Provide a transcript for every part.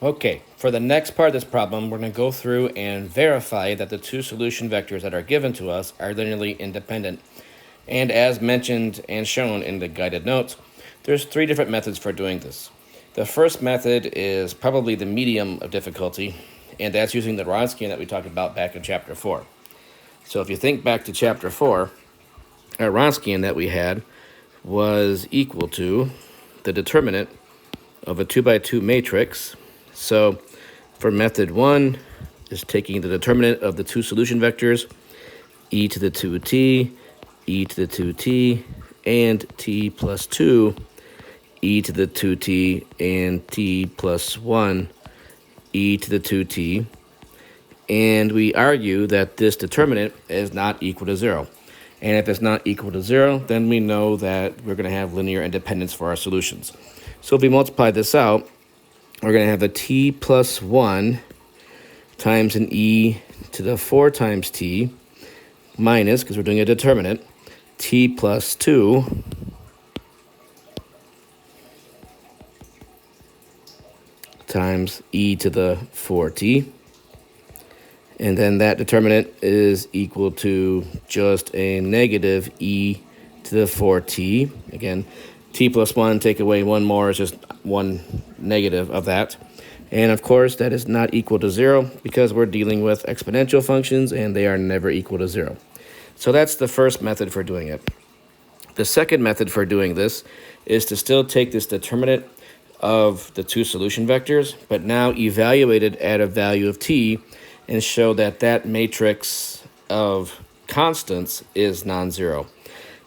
Okay, for the next part of this problem, we're going to go through and verify that the two solution vectors that are given to us are linearly independent. And as mentioned and shown in the guided notes, there's three different methods for doing this. The first method is probably the medium of difficulty, and that's using the Wronskian that we talked about back in Chapter 4. So if you think back to Chapter 4, our Wronskian that we had was equal to the determinant of a 2 by 2 matrix. So for method 1 is taking the determinant of the two solution vectors, e to the 2t, e to the 2t, and t plus 2, e to the 2t, and t plus 1, e to the 2t. And we argue that this determinant is not equal to 0. And if it's not equal to 0, then we know that we're going to have linear independence for our solutions. So if we multiply this out, we're going to have a t plus 1 times an e to the 4 times t minus, because we're doing a determinant, t plus 2 times e to the 4t. And then that determinant is equal to just a negative e to the 4t. Again, t plus 1, take away one more, is just one negative of that. And of course, that is not equal to 0 because we're dealing with exponential functions and they are never equal to 0. So that's the first method for doing it. The second method for doing this is to still take this determinant of the two solution vectors, but now evaluate it at a value of t and show that that matrix of constants is non-zero.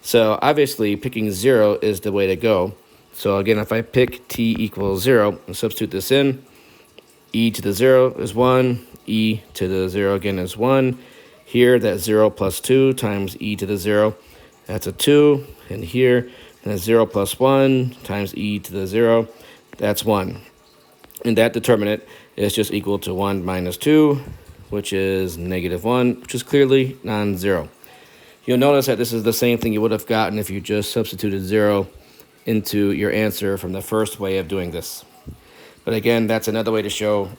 So obviously picking 0 is the way to go. So again, if I pick t equals 0 and substitute this in, e to the 0 is 1, e to the 0 again is 1. Here, that's 0 plus 2 times e to the 0, that's a 2. And here, that's 0 plus 1 times e to the 0, that's 1. And that determinant is just equal to 1 minus 2, which is negative 1, which is clearly non-zero. You'll notice that this is the same thing you would have gotten if you just substituted 0 into your answer from the first way of doing this. But again, that's another way to show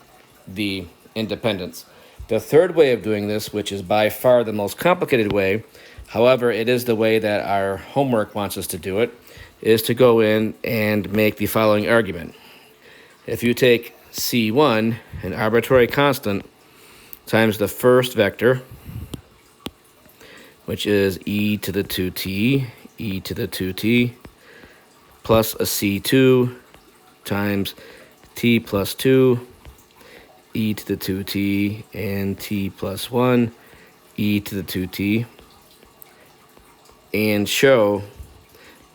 the independence. The third way of doing this, which is by far the most complicated way, however, it is the way that our homework wants us to do it, is to go in and make the following argument. If you take C1, an arbitrary constant, times the first vector, which is e to the 2t, e to the 2t, plus a c2 times t plus 2, e to the 2t, and t plus 1, e to the 2t, and show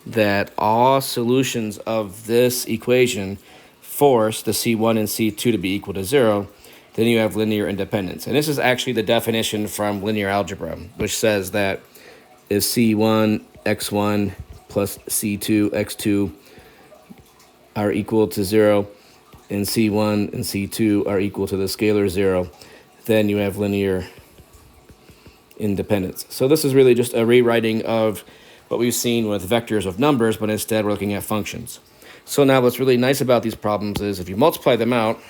that all solutions of this equation force the c1 and c2 to be equal to 0, then you have linear independence. And this is actually the definition from linear algebra, which says that if c1 x1 plus c2 x2 are equal to 0, and c1 and c2 are equal to the scalar 0, then you have linear independence. So this is really just a rewriting of what we've seen with vectors of numbers, but instead we're looking at functions. So now what's really nice about these problems is if you multiply them out,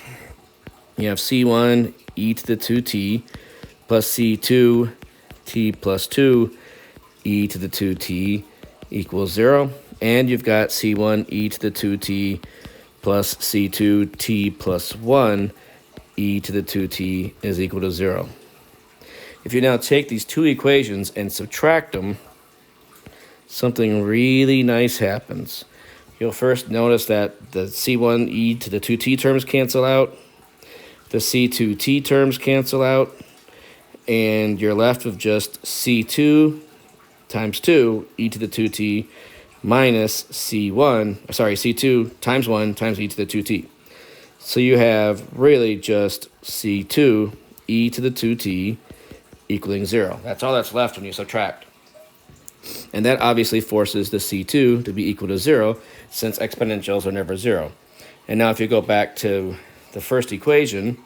you have c1 e to the 2t plus c2 t plus 2 e to the 2t equals 0. And you've got c1 e to the 2t plus c2 t plus 1 e to the 2t is equal to 0. If you now take these two equations and subtract them, something really nice happens. You'll first notice that the c1 e to the 2t terms cancel out, the c2t terms cancel out, and you're left with just c2 times 2 e to the 2t minus c2 times 1 times e to the 2t. So you have really just c2 e to the 2t equaling 0. That's all that's left when you subtract. And that obviously forces the c2 to be equal to 0, since exponentials are never 0. And now if you go back to the first equation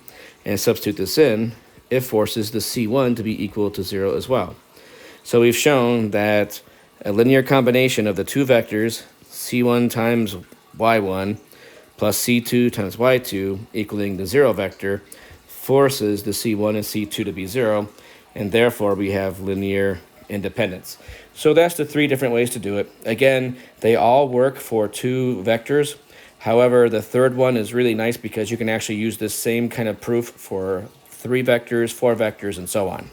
and substitute this in, it forces the c1 to be equal to 0 as well. So we've shown that a linear combination of the two vectors, c1 times y1 plus c2 times y2 equaling the 0 vector forces the c1 and c2 to be 0, and therefore we have linear independence. So that's the three different ways to do it. Again, they all work for two vectors. However, the third one is really nice because you can actually use this same kind of proof for 3 vectors, 4 vectors, and so on.